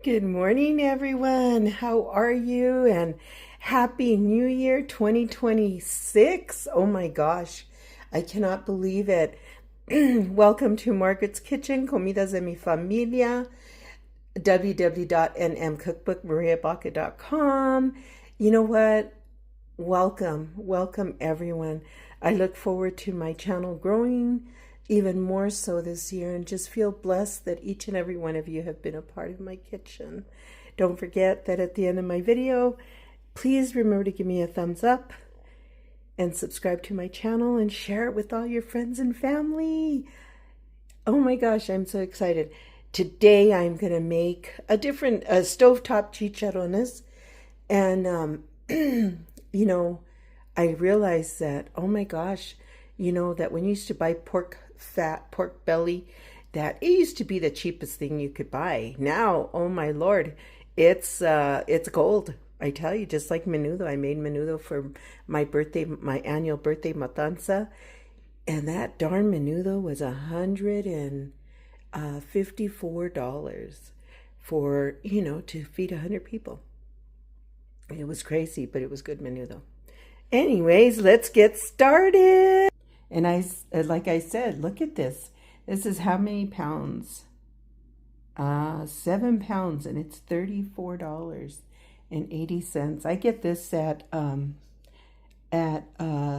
Good morning, everyone. How are you? And Happy New Year 2026. Oh my gosh, I cannot believe it. Welcome to Margaret's Kitchen, Comidas De Mi Familia, www.nmcookbookmariabaca.com. You know what? Welcome everyone. I look forward to my channel growing even more so this year and just feel blessed that each and every one of you have been a part of my kitchen. Don't forget that at the end of my video, please remember to give me a thumbs up and subscribe to my channel and share it with all your friends and family. Oh my gosh, I'm so excited. Today I'm going to make a different stovetop chicharrones. And you know, I realized that, oh my gosh, that when you used to buy pork fat, pork belly, that it used to be the cheapest thing you could buy. Now, oh my Lord, it's gold. I tell you, just like menudo. I made menudo for my birthday, my annual birthday matanza, and that darn menudo was $154 for, to feed 100 people. It was crazy, but it was good menudo. Anyways, let's get started. And like I said, look at this. This is how many pounds? 7 pounds, and it's $34.80. I get this at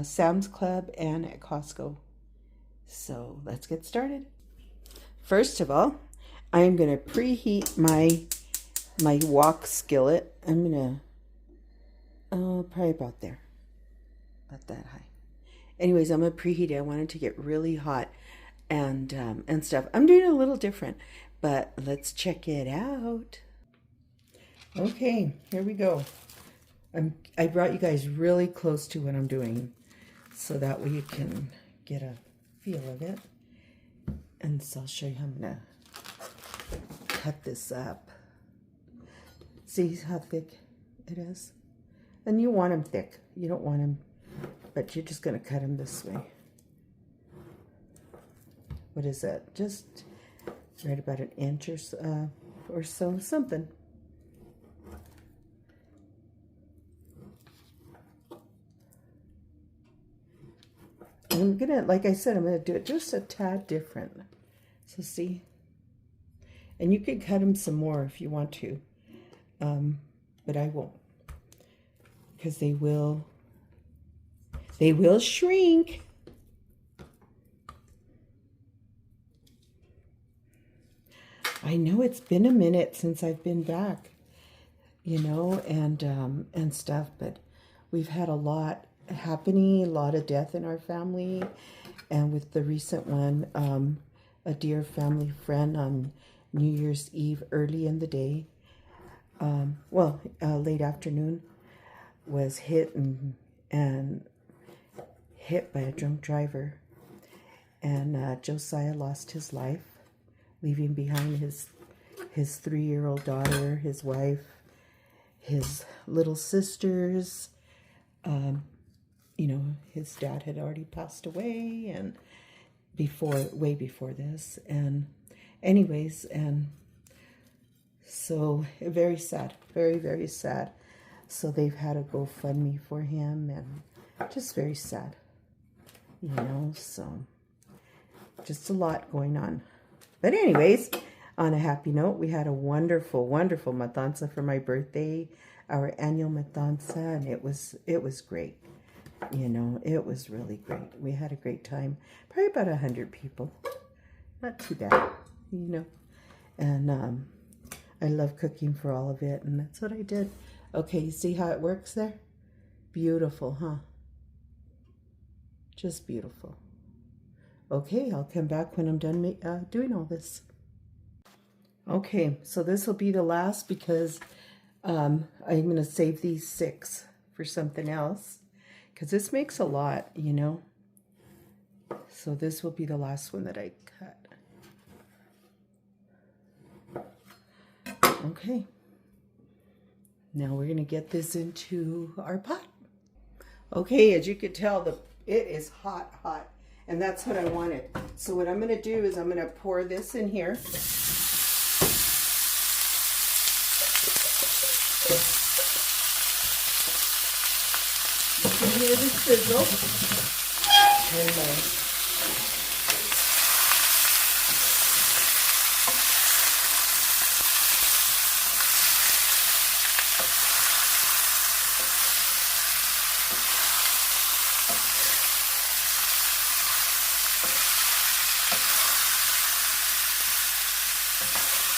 Sam's Club and at Costco. So let's get started. First of all, I'm gonna preheat my wok skillet. I'm gonna probably about there. Not that high. Anyways, I'm gonna preheat it. I want it to get really hot and stuff. I'm doing it a little different, but let's check it out. Okay, here we go. I brought you guys really close to what I'm doing, so that way you can get a feel of it. And so I'll show you how I'm gonna cut this up. See how thick it is? And you want them thick. You don't want them, but you're just going to cut them this way. What is that? Just right about an inch or so, something. And I'm going to, like I said, I'm going to do it just a tad different. So see? And you can cut them some more if you want to, but I won't. Because they will shrink. I know it's been a minute since I've been back, and stuff, but we've had a lot happening, a lot of death in our family, and with the recent one, a dear family friend on New Year's Eve early in the day, late afternoon, was hit by a drunk driver, and Josiah lost his life, leaving behind his 3-year-old daughter, his wife, his little sisters. His dad had already passed away, and way before this, and anyways, and so very sad, very, very sad. So they've had a GoFundMe for him, and just very sad, so just a lot going on. But anyways, on a happy note, we had a wonderful, wonderful matanza for my birthday, our annual matanza, and it was great. It was really great. We had a great time. Probably about 100 people. Not too bad, And I love cooking for all of it, and that's what I did. Okay, you see how it works there? Beautiful, huh? Just beautiful. Okay, I'll come back when I'm done doing all this. Okay, so this will be the last because I'm going to save these 6 for something else. Because this makes a lot, So this will be the last one that I cut. Okay. Now we're going to get this into our pot. Okay, as you can tell, it is hot, and that's what I wanted. So what I'm going to do is I'm going to pour this in here. You can hear the sizzle.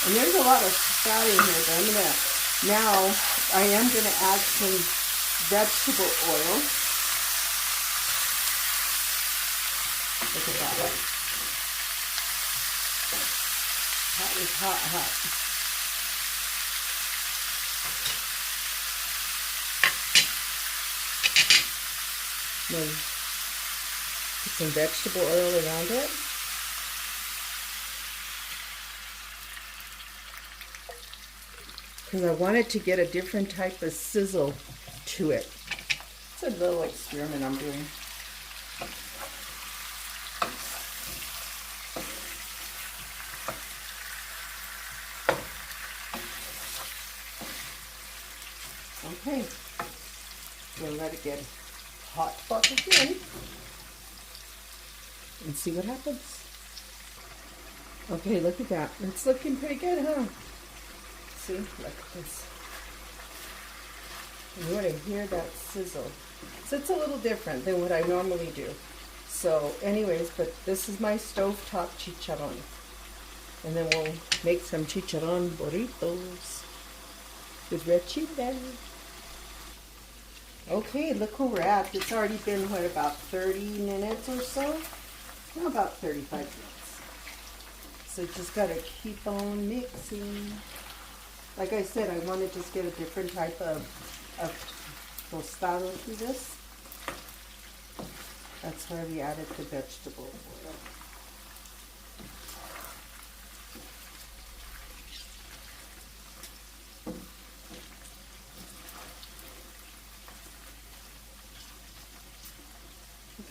And there's a lot of fat in here, but I am gonna add some vegetable oil. Look at that. That is hot, hot. Then put some vegetable oil around it. Because I wanted to get a different type of sizzle to it. It's a little experiment I'm doing. Okay, we'll let it get hot again and see what happens. Okay, look at that. It's looking pretty good, huh? See, look at this. You want to hear that sizzle. So it's a little different than what I normally do. So anyways, but this is my stovetop chicharron. And then we'll make some chicharron burritos with red chile. Okay, look where we're at. It's already been, what, about 30 minutes or so? No, about 35 minutes. So just got to keep on mixing. Like I said, I want to just get a different type of tostado to this. That's why we added the vegetable oil.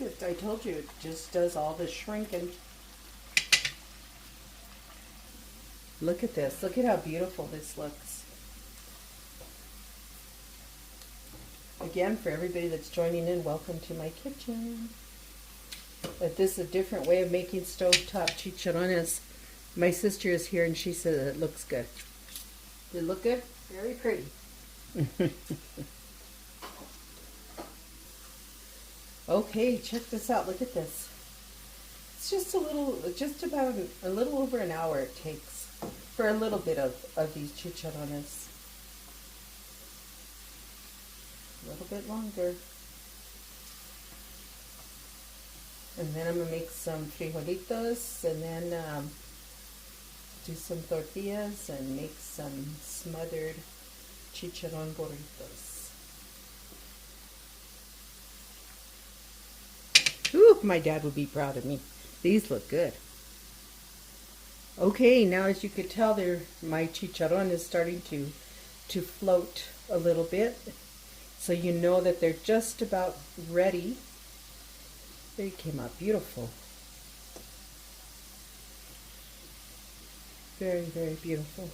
Look at, I told you, it just does all the shrinking. Look at this. Look at how beautiful this looks. Again, for everybody that's joining in, welcome to my kitchen. But this is a different way of making stovetop chicharrones. My sister is here and she said it looks good. Did it look good? Very pretty. Okay, check this out. Look at this. It's just about a little over an hour it takes for a little bit of these chicharrones. A little bit longer. And then I'm going to make some frijolitos and then do some tortillas and make some smothered chicharron burritos. Ooh, my dad would be proud of me. These look good. Okay, now as you could tell, my chicharron is starting to float a little bit. So you know that they're just about ready. They came out beautiful. Very, very beautiful.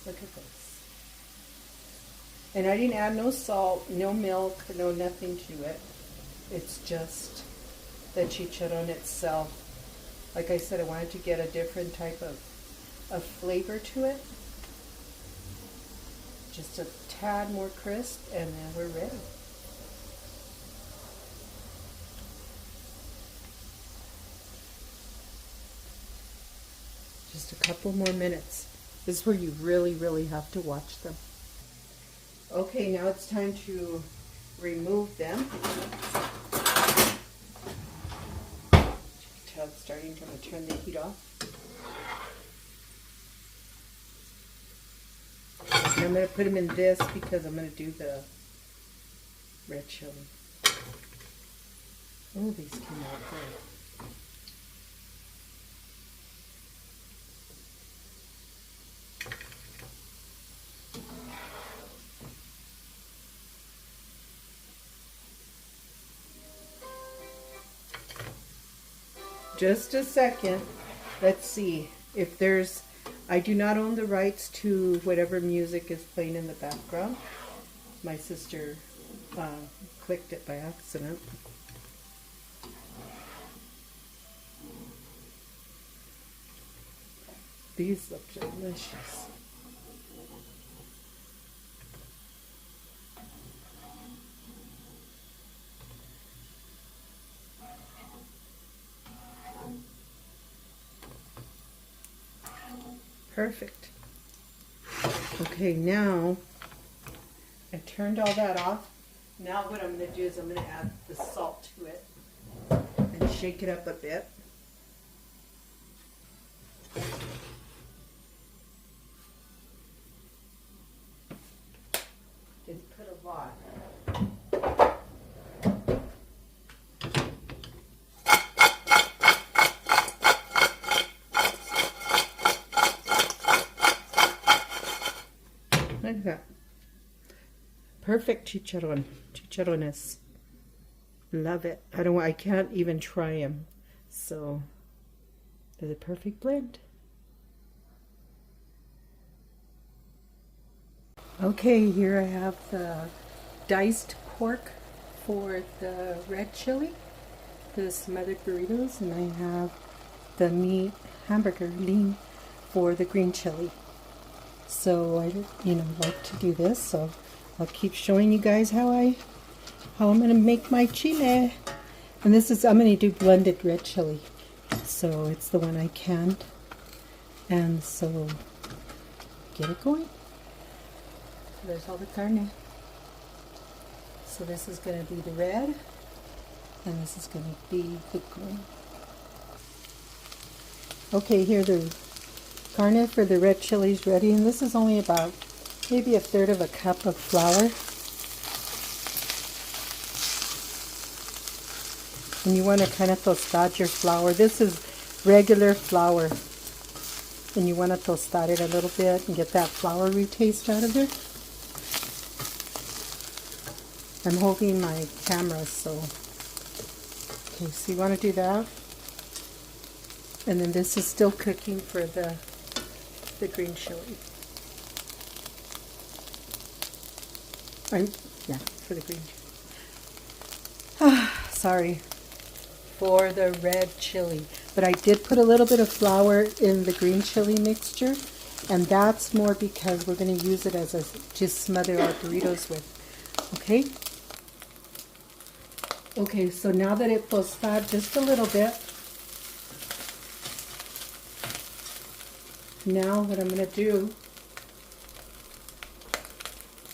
Look at this. And I didn't add no salt, no milk, no nothing to it. It's just the chicharron itself. Like I said, I wanted to get a different type of flavor to it. Just a tad more crisp, and then we're ready. Just a couple more minutes. This is where you really, really have to watch them. Okay, now it's time to remove them. You can tell it's starting to turn the heat off. And I'm going to put them in this because I'm going to do the red chili. Oh, these came out good. Just a second. Let's see if there's I do not own the rights to whatever music is playing in the background. My sister clicked it by accident. These look delicious. Perfect. Okay, now I turned all that off. Now what I'm going to do is I'm going to add the salt to it and shake it up a bit. Didn't put a lot. Like that. Perfect chicharrones. Love it. I can't even try them. So they're the perfect blend. Okay, here I have the diced pork for the red chili, the smothered burritos, and I have the meat hamburger lean for the green chili. So I like to do this, so I'll keep showing you guys how I'm going to make my chile. And I'm going to do blended red chili. So it's the one I canned. And so get it going. So there's all the carne. So this is going to be the red, and this is going to be the green. Okay, here the carne for the red chili is ready, and this is only about maybe 1/3 of a cup of flour. And you want to kind of tostar your flour. This is regular flour, and you want to tostar it a little bit and get that floury taste out of there. I'm holding my camera, so okay, so you want to do that. And then this is still cooking for the green chili. For the green chili. Sorry. For the red chili. But I did put a little bit of flour in the green chili mixture, and that's more because we're going to use it as to smother our burritos with. Okay? Okay, so now that it tosted just a little bit, now what I'm going to do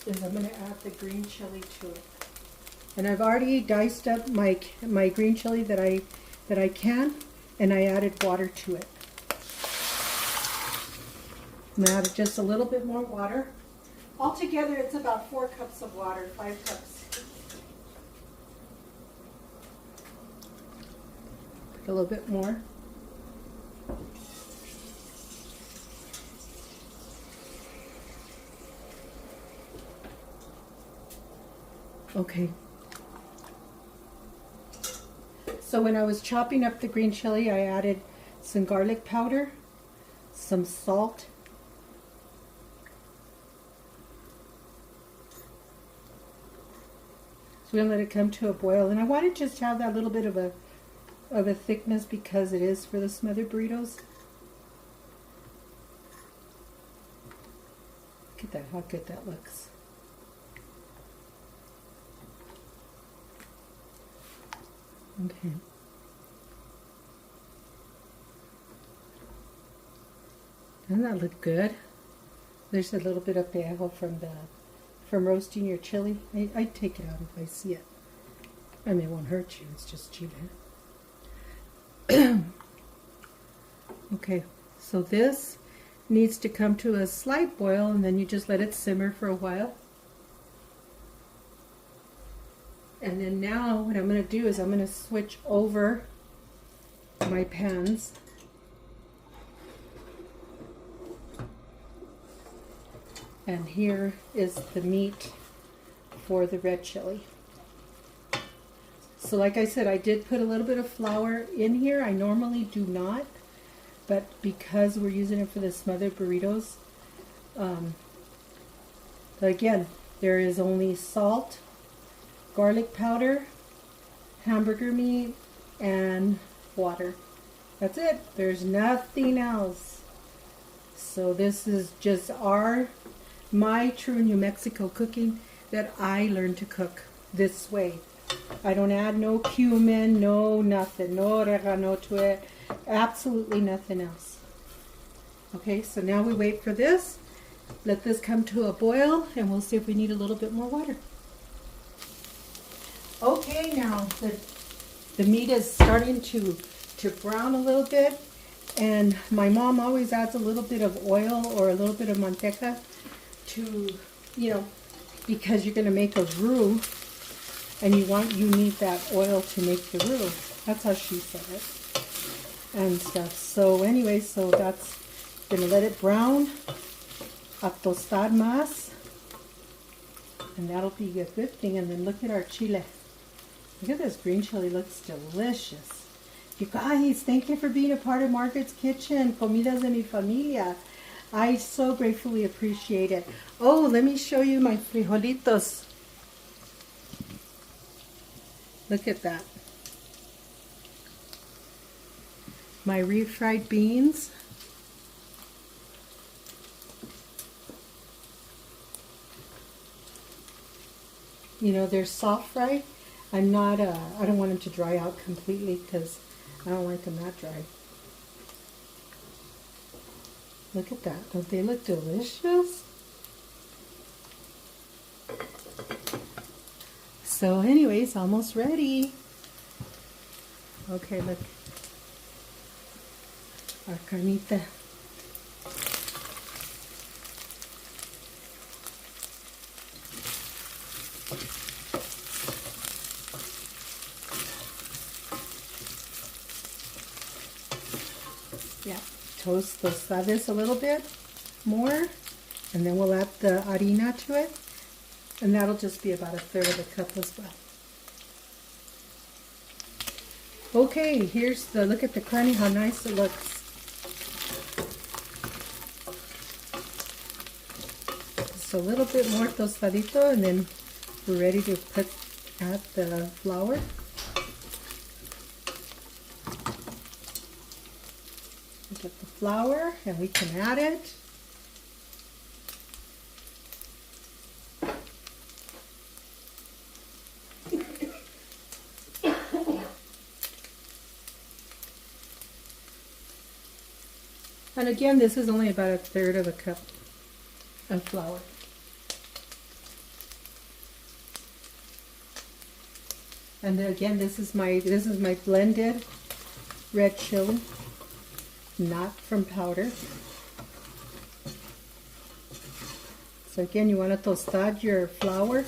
is I'm going to add the green chili to it. And I've already diced up my green chili that I can, and I added water to it. I'm going to add just a little bit more water. Altogether it's about 4 cups of water, 5 cups. Put a little bit more. Okay. So when I was chopping up the green chili, I added some garlic powder, some salt, so we're going to let it come to a boil. And I want to just have that little bit of a thickness because it is for the smothered burritos. Look at that, how good that looks. Okay. Doesn't that look good? There's a little bit of pejo from roasting your chili. I'd take it out if I see it. I mean, it won't hurt you. It's just chili. Okay, so this needs to come to a slight boil, and then you just let it simmer for a while. And then now what I'm going to do is I'm going to switch over my pans. And here is the meat for the red chili. So like I said, I did put a little bit of flour in here. I normally do not. but because we're using it for the smothered burritos, again, there is only salt, garlic powder, hamburger meat, and water. That's it. There's nothing else. So this is just my true New Mexico cooking that I learned to cook this way. I don't add no cumin, no nothing, no oregano to it, absolutely nothing else. Okay, so now we wait for this. Let this come to a boil, and we'll see if we need a little bit more water. Okay, now the meat is starting to brown a little bit, and my mom always adds a little bit of oil or a little bit of manteca to, because you're going to make a roux, and you need that oil to make the roux. That's how she said it and stuff. So anyway, so that's gonna let it brown, a tostar más, and that'll be a good thing. And then look at our chile. Look at this green chili, looks delicious. You guys, thank you for being a part of Margaret's Kitchen, Comidas De Mi Familia. I so gratefully appreciate it. Oh, let me show you my frijolitos. Look at that. My refried beans. They're soft fried. I don't want them to dry out completely because I don't like them that dry. Look at that. Don't they look delicious? So anyways, almost ready. Okay, look. Our carnita. Yeah, toast this a little bit more, and then we'll add the harina to it. And that'll just be about 1/3 of a cup as well. Okay, look at the carne, how nice it looks. Just a little bit more tostadito, and then we're ready to add the flour. We get the flour, and we can add it. And again, this is only about 1/3 of a cup of flour. And then again, this is my blended red chili, not from powder. So again, you want to tostar your flour.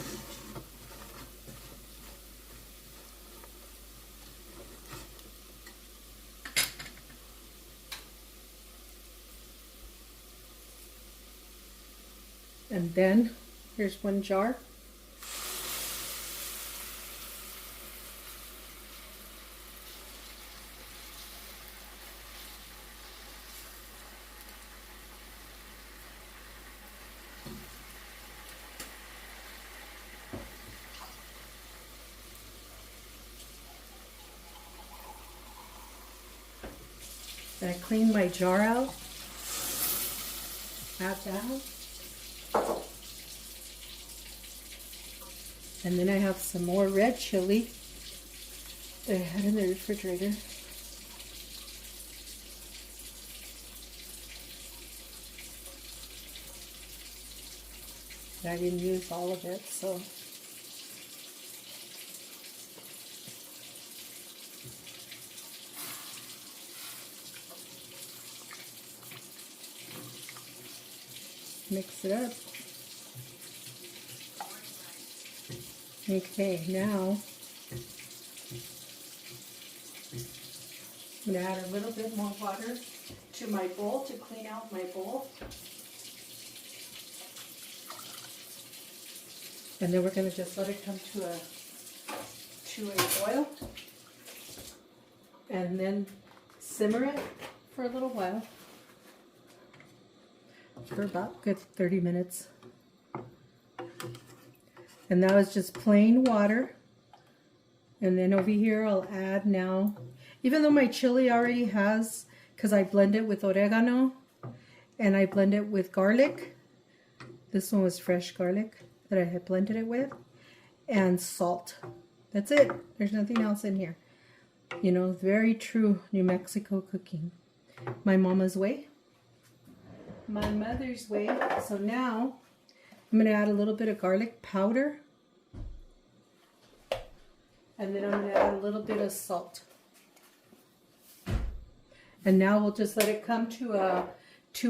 And then, here's one jar. And I clean my jar out. Add that. And then I have some more red chili that I had in the refrigerator. I didn't use all of it, so. Mix it up. Okay, now I'm going to add a little bit more water to my bowl to clean out my bowl. And then we're going to just let it come to a boil. And then simmer it for a little while. For about good 30 minutes. And that was just plain water. And then over here I'll add now, even though my chili already has, because I blend it with oregano and I blend it with garlic. This one was fresh garlic that I had blended it with. And salt. That's it. There's nothing else in here. You know, very true New Mexico cooking. My mama's way. My mother's way. So now I'm going to add a little bit of garlic powder. And then I'm going to add a little bit of salt. And now we'll just let it come to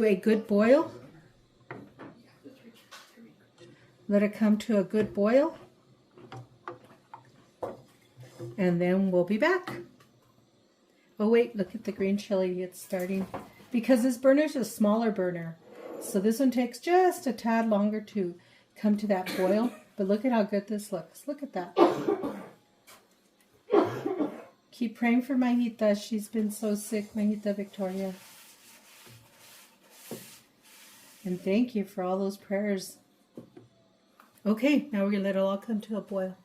a good boil. Let it come to a good boil. And then we'll be back. Oh wait, look at the green chili. It's starting. Because this burner is a smaller burner. So this one takes just a tad longer to come to that boil. But look at how good this looks. Look at that. Keep praying for Majita. She's been so sick, Majita Victoria. And thank you for all those prayers. Okay, now we're going to let it all come to a boil.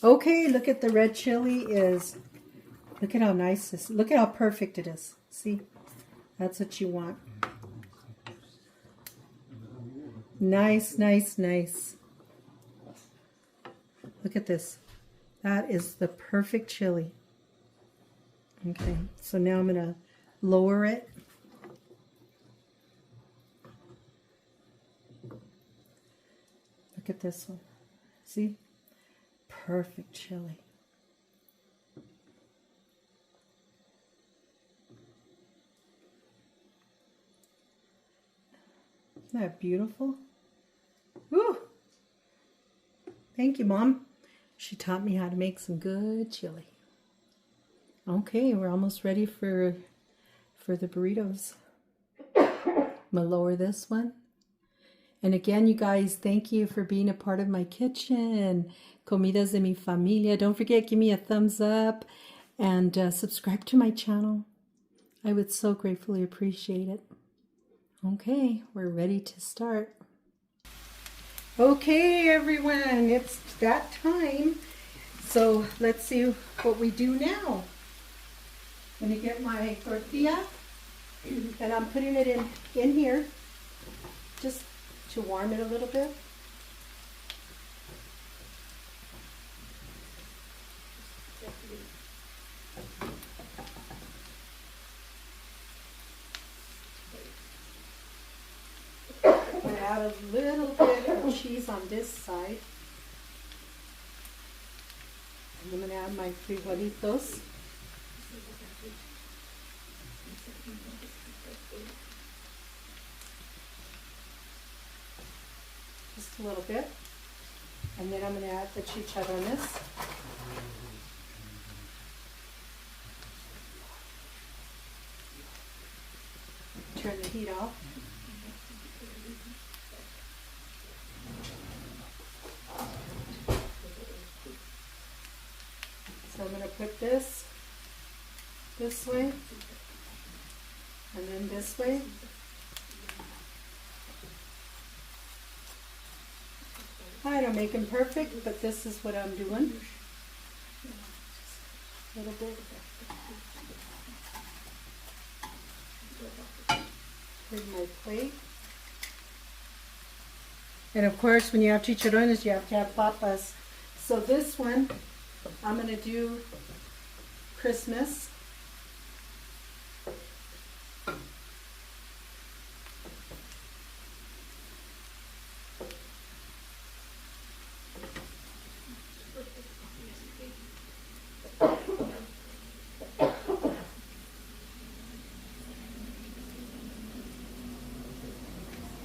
Okay, look at the red chili is, look at how nice this, look at how perfect it is. See, that's what you want. Nice, nice, nice. Look at this. That is the perfect chili. Okay, so now I'm going to lower it. Look at this one. See? Perfect chili. Isn't that beautiful? Woo! Thank you, Mom. She taught me how to make some good chili. Okay, we're almost ready for the burritos. I'm gonna lower this one. And again, you guys, thank you for being a part of my kitchen. Comidas De Mi Familia. Don't forget, give me a thumbs up and subscribe to my channel. I would so gratefully appreciate it. Okay, we're ready to start. Okay, everyone, it's that time. So let's see what we do now. I'm going to get my tortilla and I'm putting it in here just to warm it a little bit. I'm going to add a little bit of cheese on this side. And I'm going to add my frijolitos. Just a little bit. And then I'm going to add the chicharrones. Turn the heat off. So I'm going to put this way and then this way. I don't make them perfect, but this is what I'm doing. A little bit. Here's my plate. And of course, when you have chicharrones, you have to have papas. So this one, I'm going to do Christmas.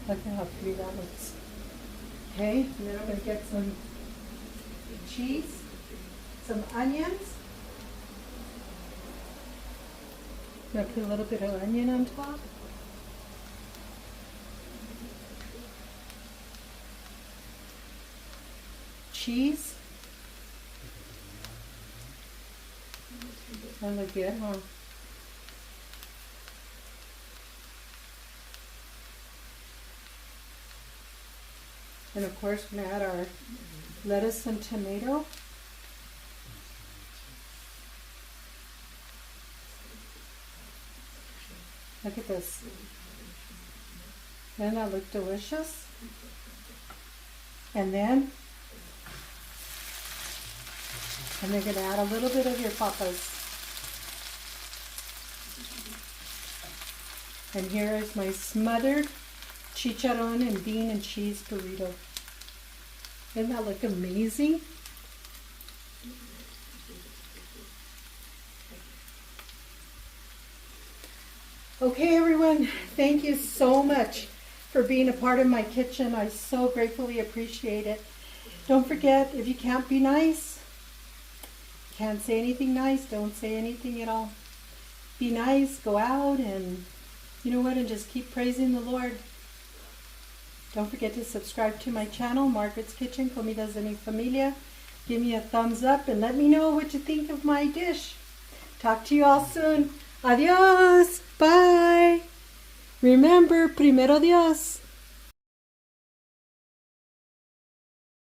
Look at how pretty that looks. Okay, and then I'm going to get some cheese, some onions. I'm going to put a little bit of onion on top. Cheese. That look good, huh? And of course, we're going to add our lettuce and tomato. Look at this. Doesn't that look delicious? And then you're going to add a little bit of your papas. And here is my smothered chicharone and bean and cheese burrito. Doesn't that look amazing? Okay, everyone, thank you so much for being a part of my kitchen. I so gratefully appreciate it. Don't forget, if you can't be nice, can't say anything nice, don't say anything at all. Be nice, go out, and you know what, and just keep praising the Lord. Don't forget to subscribe to my channel, Margaret's Kitchen, Comidas De Mi Familia. Give me a thumbs up and let me know what you think of my dish. Talk to you all soon. Adios. Bye. Remember, primero Dios.